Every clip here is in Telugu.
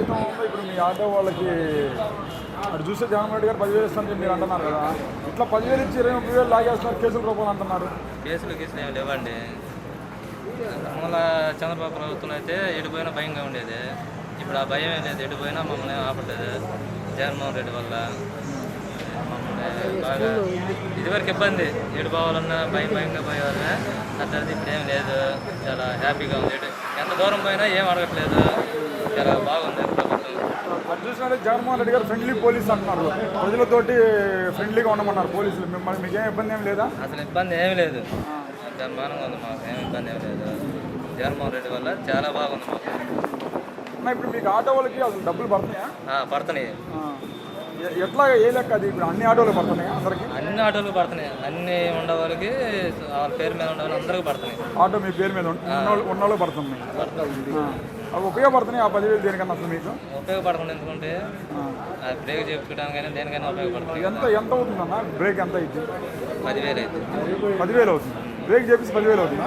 క్రితం ఇప్పుడు మీ ఆటో వాళ్ళకి అటు చూస్తే జగన్మోహన్ రెడ్డి గారు 10,000 ఇస్తానని మీరు అంటున్నారు కదా, ఇట్లా 10,000 ఇచ్చి 20,000 లాగేస్తున్నారు, కేసుల రూపంలో అంటున్నారు. కేసులు ఏమి లేవండి. మూల చంద్రబాబు ప్రభుత్వం అయితే ఎడిపోయినా భయంగా ఉండేది. ఇప్పుడు ఆ భయం లేదు, ఎడిపోయినా మమ్మల్ని ఆపట్లేదు. జగన్మోహన్ రెడ్డి వల్ల మమ్మల్ని బాగా ఇదివరకు ఇబ్బంది, ఎడిపోవాలన్నా భయంగా పోయేవాళ్ళు. అట్లది ఇప్పుడు ఏం లేదు, చాలా హ్యాపీగా ఉంది. ఎంత దూరం పోయినా ఏం అడగట్లేదు, చాలా బాగుంది ప్రభుత్వం. అది చూసినట్టే జగన్మోహన్ రెడ్డి గారు ఫ్రెండ్లీ పోలీస్ అంటున్నారు, ప్రజలతోటి ఫ్రెండ్లీగా ఉండమన్నారు పోలీసులు. మిమ్మల్ని మీకేం ఇబ్బంది ఏం లేదా? అసలు ఇబ్బంది ఏమి లేదు, బ్రహ్మాండంగా ఉంది, మాకు ఏమి ఇబ్బంది ఏమి లేదు. జగన్మోహన్ రెడ్డి వల్ల చాలా బాగుంది మాకు. ఇప్పుడు మీకు ఆటో వాళ్ళకి అసలు డబ్బులు పడుతున్నాయా? పడుతున్నాయి. ఎట్లా ఏ లెక్క అది? ఇప్పుడు అన్ని ఆటోలు పడుతున్నాయి అందరికి? అన్ని ఆటోలు పడుతున్నాయి, అన్ని ఉండే వాళ్ళకి వాళ్ళ పేరు మీద ఉండే వాళ్ళు అందరికీ పడుతున్నాయి. ఆటో మీ పేరు మీద ఉన్నోళ్ళు పడుతుంది. అవి ఉపయోగపడుతున్నాయి ఆ 10,000 దేనికన్నా అసలు మీకు? ఉపయోగపడకుండా ఎందుకంటే బ్రేక్ చేయించుకోవడానికైనా దేనికైనా ఉపయోగపడుతుంది. ఎంత అవుతుందన్న బ్రేక్? ఎంత అవుతుంది? 10,000 అవుతుంది. 10,000 అవుతుంది. బ్రేక్ చేపిస్తే 10,000 అవుతుంది.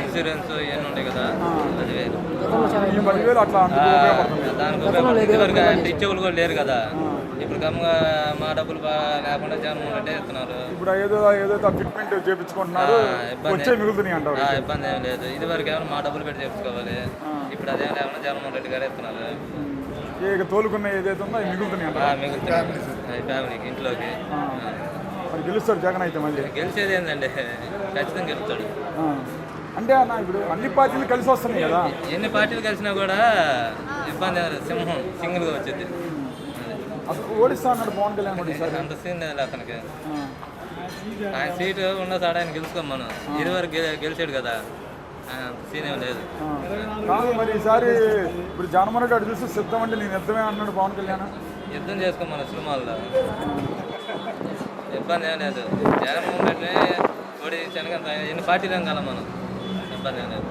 ఇన్సూరెన్స్ ఇవన్నీ ఉంటాయి కదా, 10,000. ఈ 10,000 అట్లా దానికి ఉపయోగపడుతుంది. ఇదివరకు అంటే ఇచ్చేవాళ్ళు కూడా లేరు కదా, ఇప్పుడు కమ్ముగా మా డబ్బులు లేకుండా జగన్మోహన్ రెడ్డి ఇస్తున్నారు. ఇప్పుడు ఏదో ఫిట్మెంట్ చేయించుకుంటున్నారు, వచ్చే మిగులుతున్నాయి అంటారు. ఇబ్బంది ఏం లేదు. ఇదివరకు ఏమైనా మా డబ్బులు పెట్టి చేయించుకోవాలి, ఇప్పుడు అదేం లేకుండా జగన్మోహన్ రెడ్డి గారు ఇస్తున్నారు. ఇక తోలుకున్న ఏదైతే ఉందో అవి మిగులుతున్నాయి అంటారు. మిగులుతున్నాయి ఫ్యామిలీకి, ఇంట్లోకి. మరి గెలుస్తాడు జగన్ అయితే? మళ్ళీ గెలిచేది ఏంటండి, ఖచ్చితంగా గెలుస్తాడు. అంటే అన్న ఇప్పుడు అన్ని పార్టీలు కలిసి వస్తున్నాయి కదా, ఎన్ని పార్టీలు కలిసినా కూడా ఇబ్బంది లేదు. సింహం సింగిల్గా వచ్చింది. అసలు ఓడిస్తా అన్నాడు పవన్ కళ్యాణ్ కూడా. అంత సీన్ లేదు అతనికి. ఆయన సీటు ఉన్న సార్ ఆయన గెలుచుకోం మనం. ఇదివరకు గెలిచాడు కదా, సీన్ ఏం లేదు. కాదు మరి ఈసారి ఇప్పుడు జగన్మోహన్ రెడ్డి అటు చూస్తే సిద్ధం అంటే నేను యుద్ధమే అన్నాడు పవన్ కళ్యాణ్. యుద్ధం చేసుకోం మన సినిమాల్లో, ఇబ్బంది ఏం లేదు. జగన్మోహన్ రెడ్డి ఓడించాను కానీ ఎన్ని పార్టీలు ఏం కాలం మనం, ఇబ్బంది ఏం లేదు.